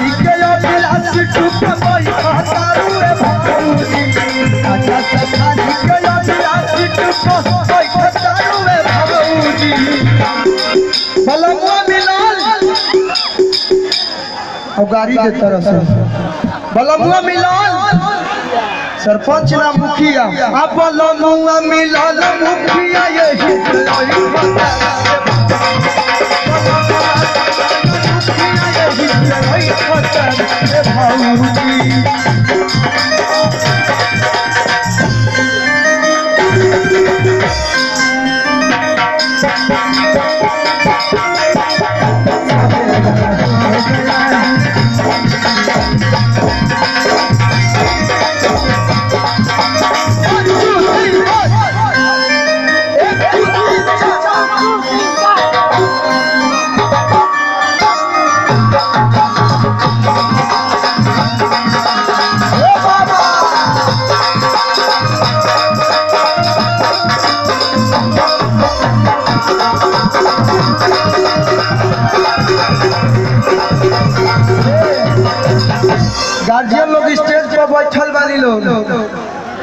शादी के अभिलाष टूट गई खतारू रे भौजी अच्छा शादी के अभिलाष टूट गई खतारू रे भौजी बलमुआ मिलाल और गाड़ी के तरफ से बलमुआ मिलाल सरपंच ना मुखिया आप बलमुआ मिलाल मुखिया यही गार्जियन लोग स्टेज पर बैठल वाली लोग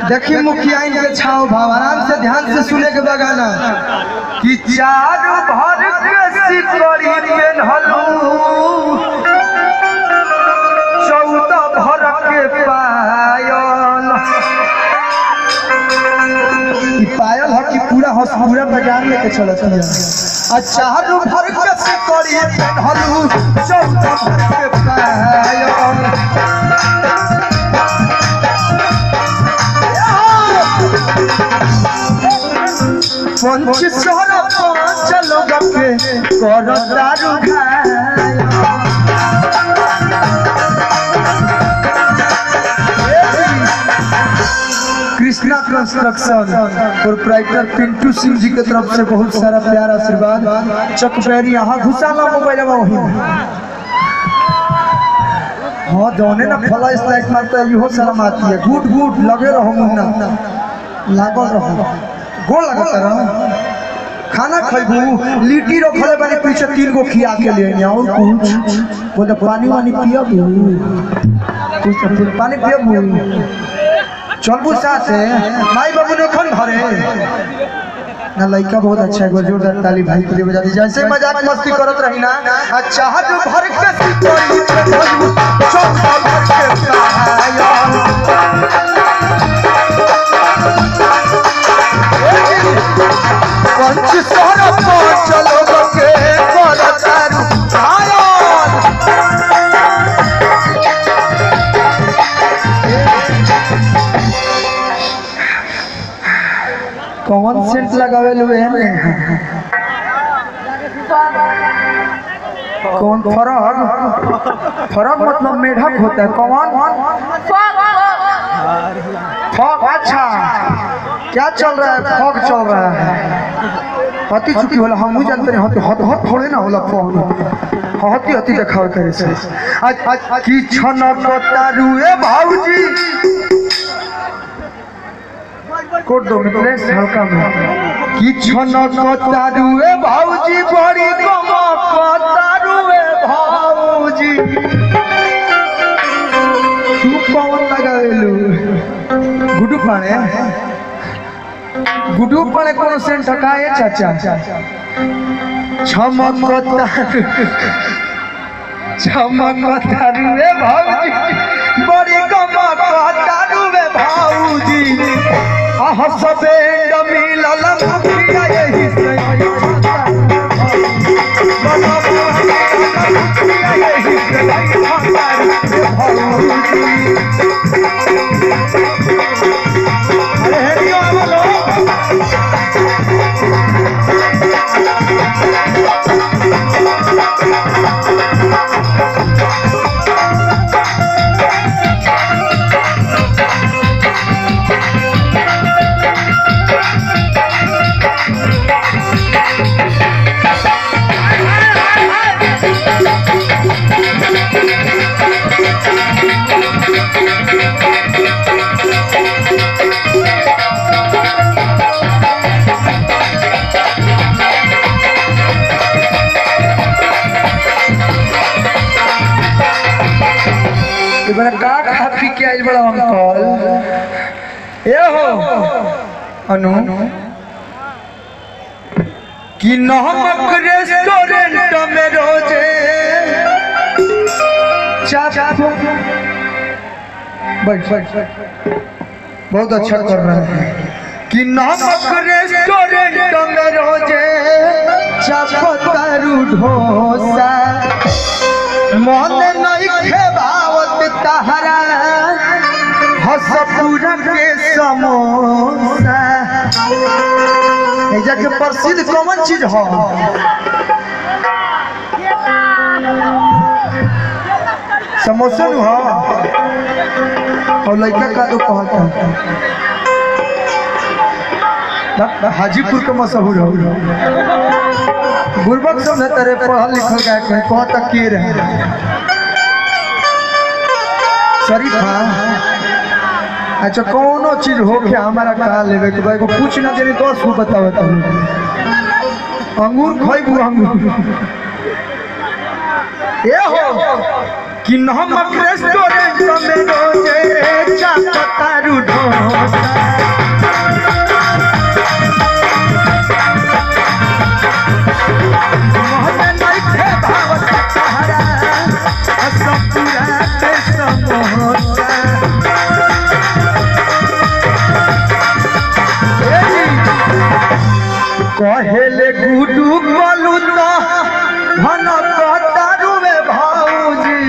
देखिए मुखिया के छाव भाव आराम से ध्यान से सुने के बगाना कि चारू भर के सिकड़ी पेन्हलू 14 भर के पायल पायल है कि पूरा पूरा बाजार लेके चलत है चारू भर के सिकड़ी पेन्हलू 14 भर के पायल पंच सोना पांच लोग के कर दारू कृष्णा कंस्ट्रक्शन प्रोप्राइटर पिंटू सिंह जी की तरफ से बहुत सारा प्यार आशीर्वाद चकबैरी यहाँ घुसाला मोबाइल वही हाँ दोने ना फला स्लाइड मारता है यो शर्म आती है गुड गुड लगे रहो मुन्ना लागल रहो गोल लगता रहो खाना खइबू लिट्टी रखले बानी पीछे 3 गो खिया के लिए और कुछ बोले पानी वानी पियबू कुछ पानी पियबू चलबू साथे माई बाबू ने खन भरे ना लड़का बहुत अच्छा है जोरदार ताली भाई के लिए बजा दी जैसे मजाक मस्ती करत रही ना अच्छा हाथ भर के सिकोड़ी पे भजबू चौका भर के पंच सोना पांच लोग के कर दारू कौन सेंट लगावे हुए हैं कौन फरक मतलब मेढक होता है कौन फॉग अच्छा क्या चल रहा है फॉग चल रहा है हती चुकी होला हम जानते नहीं हत थोड़े ना होला फॉग हती देखावे करे से आज की छनक तारुए भौजी कोट दो प्लेस हल्का में की छनक तारुए भौजी बड़ी कमक तारुए भौजी तू कौन लगावेलू गुड्डू पाने कौन सेंट हकाए चाचा छमक तारुए भौजी बड़ी कमक तारुए भौजी हसबे मिलल मुखिया यही से बड़ा का खा पी के आई बड़ा अंकल ए हो अनु कि नमक रेस्टोरेंट में रोजे चाप बैठ बहुत अच्छा कर रहा है कि नमक रेस्टोरेंट में रोजे चापतारू ढोसा मन नहीं खेबावत तहरा हसपुर के समोसा एजा के प्रसिद्ध कौन चीज हो समोसा नु हो और लड़का का तो कहता हाजीपुर के मशहूर हो बुर्बक सब है तेरे पढ़ल लिखल गाय कहता के रहे शरीफा अच्छा कोनो चीज हो के हमारा कहा लेवे के भाई को पूछ ना देनी 10 गो बताओ अंगूर खइबू अंगूर ए हो कि नमक रेस्टोरेंट में रोजे चापतारू ढोसा कहेले गुडू बोलू तो धन कतारू में भाऊजी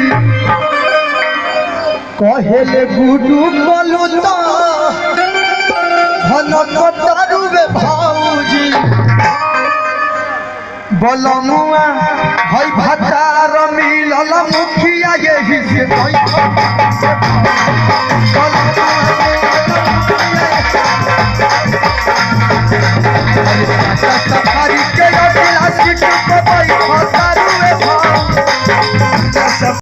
कहेले गुडू बोलू तो धन कतारू में भाऊजी बलमुआ हई भतार मिलल मुखिया यही से